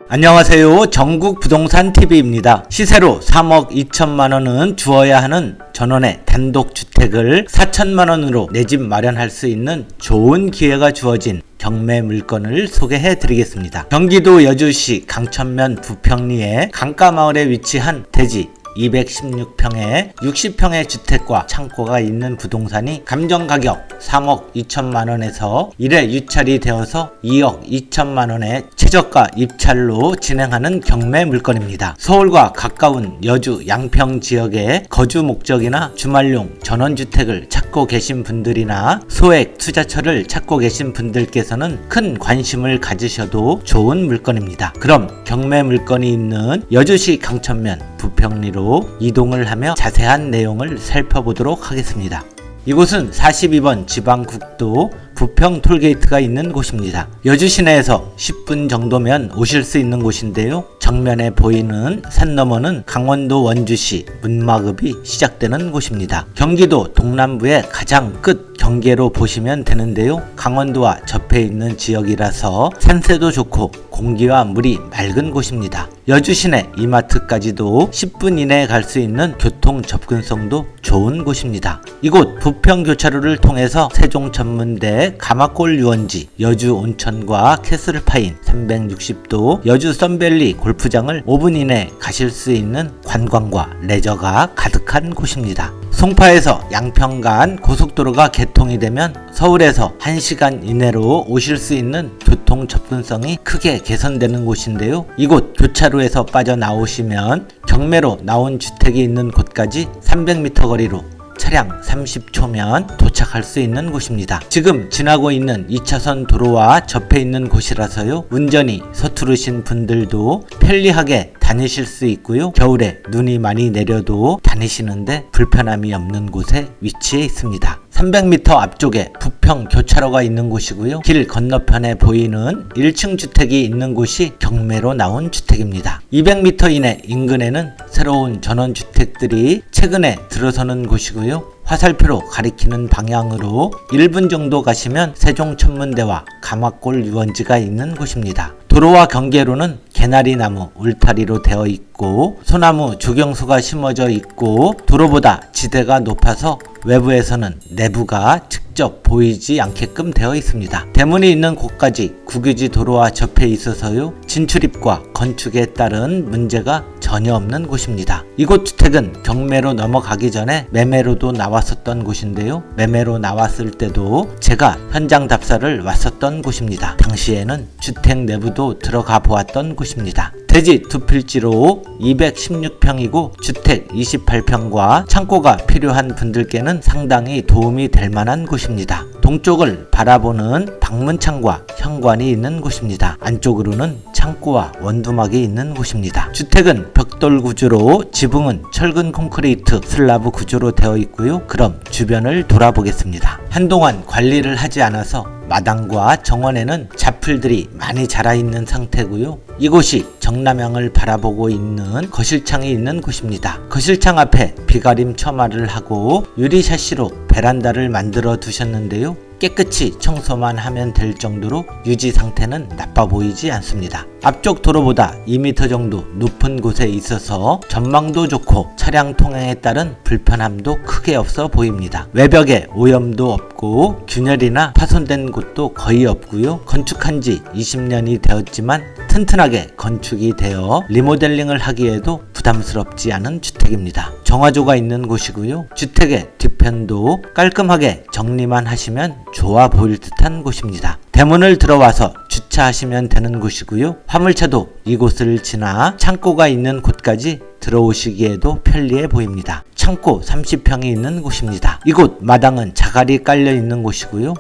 안녕하세요. 전국부동산TV입니다. 시세로 3억 2천만원은 주어야 하는 전원의 단독주택을 4천만원으로 내 집 마련할 수 있는 좋은 기회가 주어진 경매 물건을 소개해 드리겠습니다. 경기도 여주시 강천면 부평리에 강가마을에 위치한 대지 216평에 60평의 주택과 창고가 있는 부동산이 감정가격 3억 2천만원에서 1회 유찰이 되어서 2억 2천만원의 최저가 입찰로 진행하는 경매 물건입니다. 서울과 가까운 여주 양평 지역에 거주 목적이나 주말용 전원주택을 찾고 계신 분들이나 소액 투자처를 찾고 계신 분들께서는 큰 관심을 가지셔도 좋은 물건입니다. 그럼 경매 물건이 있는 여주시 강천면 부평리로 이동을 하며 자세한 내용을 살펴보도록 하겠습니다. 이곳은 42번 지방국도 부평 톨게이트가 있는 곳입니다. 여주 시내에서 10분 정도면 오실 수 있는 곳인데요. 정면에 보이는 산 너머는 강원도 원주시 문마급이 시작되는 곳입니다. 경기도 동남부의 가장 끝 경계로 보시면 되는데요. 강원도와 접해 있는 지역이라서 산세도 좋고 공기와 물이 맑은 곳입니다. 여주 시내 이마트까지도 10분 이내에 갈 수 있는 교통 접근성도 좋은 곳입니다. 이곳 부평 교차로를 통해서 세종천문대 가마골 유원지, 여주 온천과 캐슬파인 360도 여주 썬밸리 골프장을 5분 이내에 가실 수 있는 관광과 레저가 가득한 곳입니다. 송파에서 양평 간 고속도로가 개통이 되면 서울에서 1시간 이내로 오실 수 있는 교통 접근성이 크게 개선되는 곳인데요. 이곳 교차로에서 빠져나오시면 경매로 나온 주택이 있는 곳까지 300m 거리로 차량 30초면 도착할 수 있는 곳입니다. 지금 지나고 있는 2차선 도로와 접해 있는 곳이라서요. 운전이 서투르신 분들도 편리하게 다니실 수 있고요. 겨울에 눈이 많이 내려도 다니시는데 불편함이 없는 곳에 위치해 있습니다. 300m 앞쪽에 부평 교차로가 있는 곳이고요. 길 건너편에 보이는 1층 주택이 있는 곳이 경매로 나온 주택입니다. 200m 이내 인근에는 새로운 전원주택들이 최근에 들어서는 곳이고요. 화살표로 가리키는 방향으로 1분 정도 가시면 세종천문대와 가마골 유원지가 있는 곳입니다. 도로와 경계로는 개나리 나무 울타리로 되어 있고 소나무 조경수가 심어져 있고 도로보다 지대가 높아서 외부에서는 내부가 직접 보이지 않게끔 되어 있습니다. 대문이 있는 곳까지 국유지 도로와 접해 있어서요. 진출입과 건축에 따른 문제가 전혀 없는 곳입니다. 이곳 주택은 경매로 넘어가기 전에 매매로도 나왔었던 곳인데요. 매매로 나왔을 때도 제가 현장 답사를 왔었던 곳입니다. 당시에는 주택 내부도 들어가 보았던 곳입니다. 대지 두 필지로 216평이고 주택 28평과 창고가 필요한 분들께는 상당히 도움이 될 만한 곳입니다. 동쪽을 바라보는 방문창과 현관이 있는 곳입니다. 안쪽으로는 창고와 원두막이 있는 곳입니다. 주택은 벽돌 구조로 지붕은 철근 콘크리트 슬라브 구조로 되어 있고요. 그럼 주변을 돌아보겠습니다. 한동안 관리를 하지 않아서 마당과 정원에는 잡풀들이 많이 자라 있는 상태고요. 이곳이 정남향을 바라보고 있는 거실창이 있는 곳입니다. 거실창 앞에 비가림 처마를 하고 유리 샤시로 베란다를 만들어 두셨는데요. 깨끗이 청소만 하면 될 정도로 유지 상태는 나빠 보이지 않습니다. 앞쪽 도로보다 2m 정도 높은 곳에 있어서 전망도 좋고 차량 통행에 따른 불편함도 크게 없어 보입니다. 외벽에 오염도 없고 균열이나 파손된 곳도 거의 없고요. 건축한 지 20년이 되었지만 튼튼하게 건축이 되어 리모델링을 하기에도 부담스럽지 않은 주택입니다. 정화조가 있는 곳이고요. 주택의 뒤편도 깔끔하게 정리만 하시면 좋아 보일 듯한 곳입니다. 대문을 들어와서 주차하시면 되는 곳이고요. 화물차도 이곳을 지나 창고가 있는 곳까지 들어오시기에도 편리해 보입니다. 창고 30평이 있는 곳입니다. 이곳 마당은 자갈이 깔려 있는 곳이고요.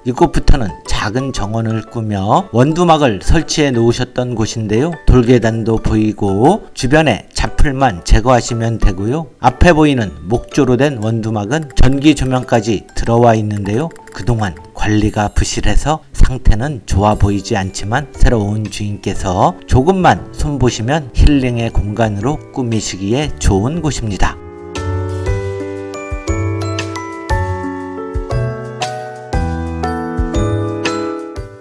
이곳부터는 작은 정원을 꾸며 원두막을 설치해 놓으셨던 곳인데요. 돌계단도 보이고 주변에 잡풀만 제거하시면 되고요. 앞에 보이는 목조로 된 원두막은 전기 조명까지 들어와 있는데요. 그동안 관리가 부실해서 상태는 좋아 보이지 않지만 새로운 주인께서 조금만 손보시면 힐링의 공간으로 꾸미시기에 좋은 곳입니다.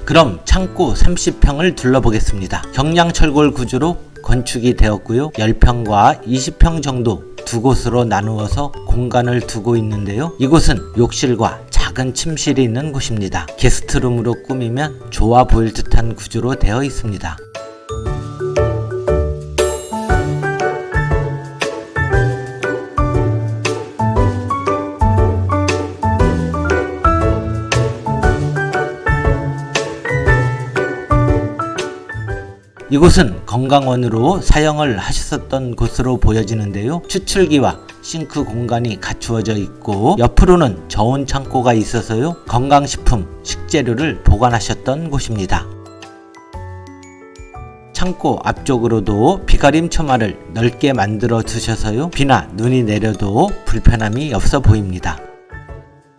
그럼 창고 30평을 둘러보겠습니다. 경량철골 구조로 건축이 되었고요. 10평과 20평 정도 두 곳으로 나누어서 공간을 두고 있는데요. 이곳은 욕실과 작은 침실이 있는 곳입니다. 게스트룸으로 꾸미면 좋아 보일 듯한 구조로 되어 있습니다. 이곳은 건강원으로 사용을 하셨었던 곳으로 보여지는데요. 추출기와 싱크 공간이 갖추어져 있고 옆으로는 저온 창고가 있어서요. 건강식품, 식재료를 보관하셨던 곳입니다. 창고 앞쪽으로도 비가림 처마를 넓게 만들어 두셔서요. 비나 눈이 내려도 불편함이 없어 보입니다.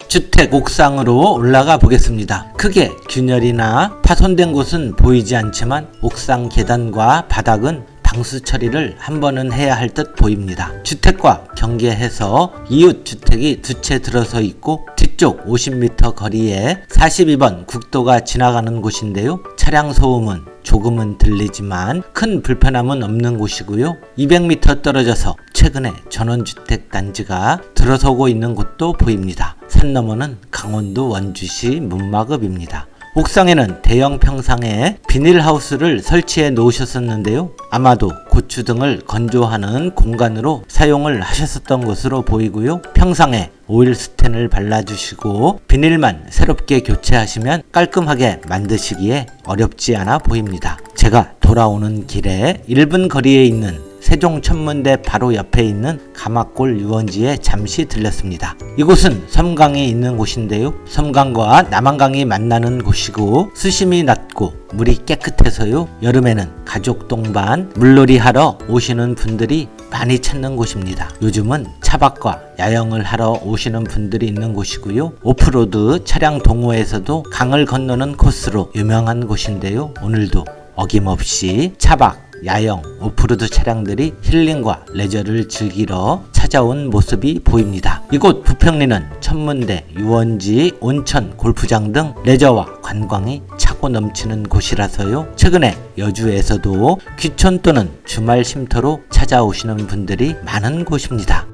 주택 옥상으로 올라가 보겠습니다. 크게 균열이나 파손된 곳은 보이지 않지만 옥상 계단과 바닥은 방수 처리를 한 번은 해야 할 듯 보입니다. 주택과 경계해서 이웃 주택이 두 채 들어서 있고 뒤쪽 50m 거리에 42번 국도가 지나가는 곳인데요. 차량 소음은 조금은 들리지만 큰 불편함은 없는 곳이고요. 200m 떨어져서 최근에 전원주택 단지가 들어서고 있는 곳도 보입니다. 산 너머는 강원도 원주시 문마급입니다. 옥상에는 대형 평상에 비닐하우스를 설치해 놓으셨었는데요. 아마도 고추 등을 건조하는 공간으로 사용을 하셨었던 것으로 보이고요. 평상에 오일 스텐을 발라주시고 비닐만 새롭게 교체하시면 깔끔하게 만드시기에 어렵지 않아 보입니다. 제가 돌아오는 길에 1분 거리에 있는 세종 천문대 바로 옆에 있는 가마골 유원지에 잠시 들렸습니다. 이곳은 섬강이 있는 곳인데요. 섬강과 남한강이 만나는 곳이고 수심이 낮고 물이 깨끗해서요. 여름에는 가족 동반 물놀이 하러 오시는 분들이 많이 찾는 곳입니다. 요즘은 차박과 야영을 하러 오시는 분들이 있는 곳이고요. 오프로드 차량 동호회에서도 강을 건너는 코스로 유명한 곳인데요. 오늘도 어김없이 차박, 야영, 오프로드 차량들이 힐링과 레저를 즐기러 찾아온 모습이 보입니다. 이곳 부평리는 천문대, 유원지, 온천, 골프장 등 레저와 관광이 차고 넘치는 곳이라서요. 최근에 여주에서도 귀촌 또는 주말 쉼터로 찾아오시는 분들이 많은 곳입니다.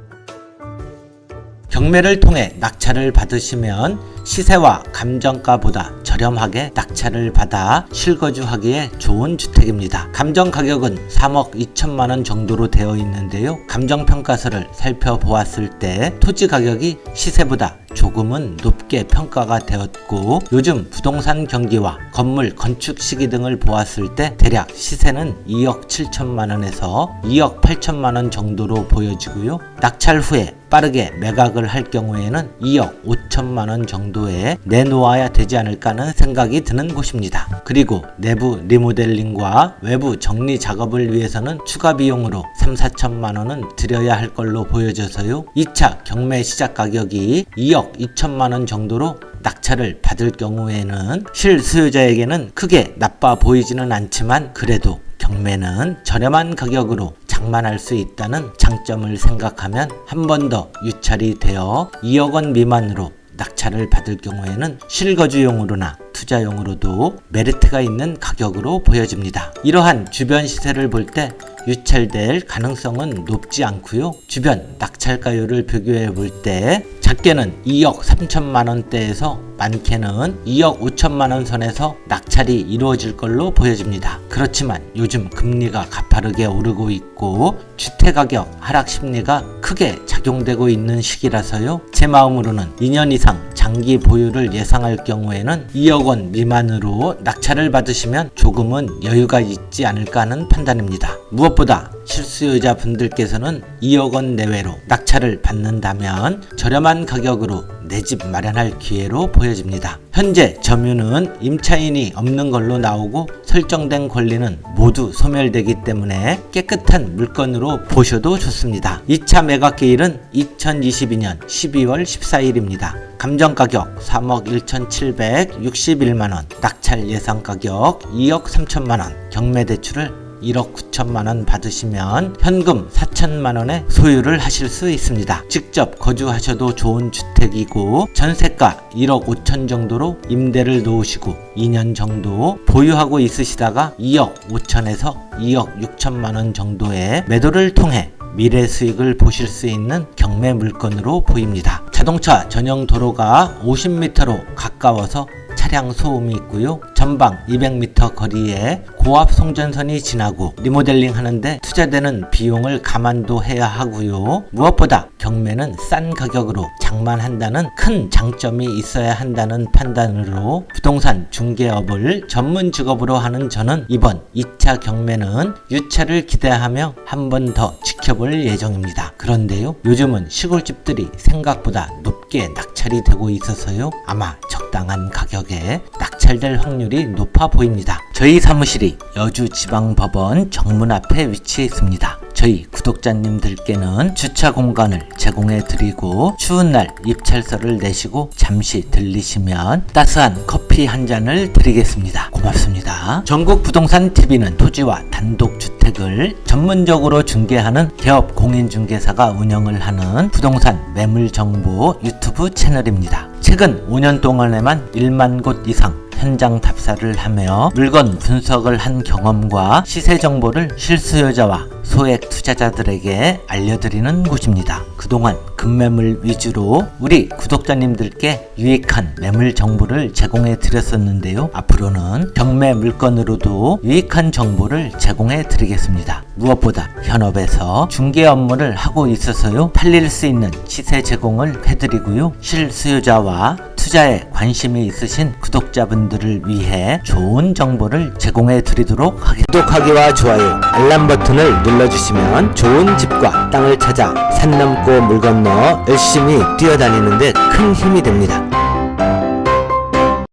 경매를 통해 낙찰을 받으시면 시세와 감정가보다 저렴하게 낙찰을 받아 실거주하기에 좋은 주택입니다. 감정 가격은 3억 2천만원 정도로 되어 있는데요. 감정평가서를 살펴보았을 때 토지 가격이 시세보다 조금은 높게 평가가 되었고 요즘 부동산 경기와 건물 건축 시기 등을 보았을 때 대략 시세는 2억 7천만원에서 2억 8천만원 정도로 보여지고요. 낙찰 후에 빠르게 매각을 할 경우에는 2억 5천만원 정도에 내놓아야 되지 않을까 하는 생각이 드는 곳입니다. 그리고 내부 리모델링과 외부 정리 작업을 위해서는 추가 비용으로 3, 4천만원은 들여야 할 걸로 보여져서요. 2차 경매 시작 가격이 2억 2천만원 정도로 낙찰을 받을 경우에는 실수요자에게는 크게 나빠 보이지는 않지만 그래도 경매는 저렴한 가격으로 장만할 수 있다는 장점을 생각하면 한 번 더 유찰이 되어 2억 원 미만으로 낙찰을 받을 경우에는 실거주용으로나 투자용으로도 메리트가 있는 가격으로 보여집니다. 이러한 주변 시세를 볼 때 유찰될 가능성은 높지 않고요. 주변 낙찰가율을 비교해 볼 때 작게는 2억 3천만 원대에서 많게는 2억 5천만 원 선에서 낙찰이 이루어질 걸로 보여집니다. 그렇지만 요즘 금리가 가파르게 오르고 있고 주택가격 하락 심리가 크게 작용되고 있는 시기라서요. 제 마음으로는 2년 이상 장기 보유를 예상할 경우에는 2억 원 미만으로 낙찰을 받으시면 조금은 여유가 있지 않을까 하는 판단입니다. 무엇보다 실수요자 분들께서는 2억 원 내외로 낙찰을 받는다면 저렴한 가격으로 내 집 마련할 기회로 보여집니다. 현재 점유는 임차인이 없는 걸로 나오고 설정된 권리는 모두 소멸되기 때문에 깨끗한 물건으로 보셔도 좋습니다. 2차 매각 기일은 2022년 12월 14일입니다. 감정가격 3억 1,761만원, 낙찰 예상가격 2억 3천만원, 경매대출을 1억 9천만 원 받으시면 현금 4천만 원에 소유를 하실 수 있습니다. 직접 거주하셔도 좋은 주택이고 전세가 1억 5천 정도로 임대를 놓으시고 2년 정도 보유하고 있으시다가 2억 5천에서 2억 6천만 원 정도의 매도를 통해 미래 수익을 보실 수 있는 경매 물건으로 보입니다. 자동차 전용 도로가 50m로 가까워서 차량 소음이 있고요. 전방 200m 거리에 고압 송전선이 지나고 리모델링 하는데 투자되는 비용을 감안도 해야 하고요. 무엇보다 경매는 싼 가격으로 장만한다는 큰 장점이 있어야 한다는 판단으로 부동산 중개업을 전문 직업으로 하는 저는 이번 2차 경매는 유차를 기대하며 한 번 더 지켜볼 예정입니다. 그런데요, 요즘은 시골집들이 생각보다 높게 낙찰이 되고 있어서요, 아마 적당한 가격에 낙찰될 확률이 높아 보입니다. 저희 사무실이 여주지방법원 정문 앞에 위치해 있습니다. 저희 구독자님들께는 주차 공간을 제공해 드리고 추운 날 입찰서를 내시고 잠시 들리시면 따스한 커피 한 잔을 드리겠습니다. 고맙습니다. 전국 부동산 TV는 토지와 단독주택을 전문적으로 중개하는 개업 공인중개사가 운영을 하는 부동산 매물정보 유튜브 채널입니다. 최근 5년 동안에만 1만 곳 이상 현장 답사를 하며 물건 분석을 한 경험과 시세 정보를 실수요자와 소액 투자자들에게 알려드리는 곳입니다. 그동안 급매물 위주로 우리 구독자님들께 유익한 매물 정보를 제공해 드렸었는데요. 앞으로는 경매 물건으로도 유익한 정보를 제공해 드리겠습니다. 무엇보다 현업에서 중개 업무를 하고 있어서요, 팔릴 수 있는 시세 제공을 해드리고요. 실수요자와 투자에 관심이 있으신 구독자분들을 위해 좋은 정보를 제공해 드리도록 하겠습니다. 구독하기와 좋아요, 알람 버튼을 눌러주시면 좋은 집과 땅을 찾아 산 넘고 물 건너 열심히 뛰어다니는데 큰 힘이 됩니다.